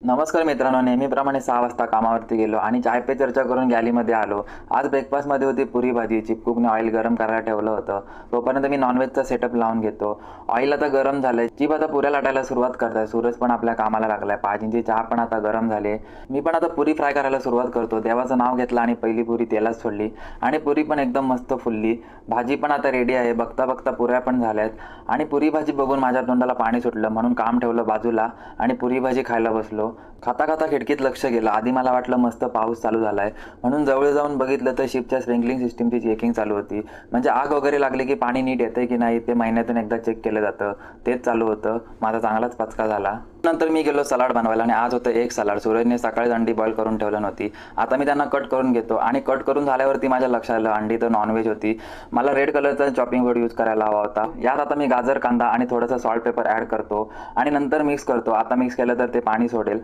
नमस्कार मित्रांनो, नेहमीप्रमाणे 6 वाजता कामावरती गेलो आणि चाय पे चर्चा करून गॅलीमध्ये आलो. आज ब्रेकफास्टमध्ये होती पुरी भाजी. चिपकूकने ऑइल गरम करायला ठेवलं होतं. तोपर्यंत मी नॉनव्हेजचा सेटअप लावून घेतो. ऑइल आता गरम झालंय. चिप आता पुऱ्या लाटायला सुरुवात करताय. सूरज पण आपल्या कामाला लागलाय. पाजींची चहा पण आता गरम झाली. मी पण आता पुरी फ्राय करायला सुरुवात करतो. देवाचं नाव घेतलं आणि पहिली पुरी तेलात सोडली आणि पुरी पण एकदम मस्त फुलली. भाजी पण आता रेडी आहे. बघता बघता पुऱ्या पण झाल्यात आणि पुरी भाजी बघून माझ्या तोंडाला पाणी सुटलं. म्हणून काम ठेवलं बाजूला आणि पुरी भाजी खायला बसलो. खाता खाता खिडकीत लक्ष गेलं. आधी मला वाटलं मस्त पाऊस चालू झालाय, म्हणून जवळ जाऊन बघितलं तर शिपच्या स्प्रिंकलिंग सिस्टीमची चेकिंग चालू होती. म्हणजे आग वगैरे लागली की पाणी नीट येतंय की नाही ते महिन्यातून एकदा चेक केलं जातं. तेच चालू होतं. माझा चांगलाच पचका झाला. नंतर मी गेलो सलाड बनवायला आणि आज होतं एक सलाड. सूरजने सकाळी अंडी बॉईल करून ठेवलं नव्हती. आता मी त्यांना कट करून घेतो आणि कट करून झाल्यावरती माझ्या लक्षात आलं अंडी तर नॉनव्हेज होती. मला रेड कलरचा चॉपिंग बोर्ड यूज करायला हवा होता. यात आता मी गाजर, कांदा आणि थोडंसं सॉल्ट पेपर ॲड करतो आणि नंतर मिक्स करतो. आता मिक्स केलं तर ते पाणी सोडेल.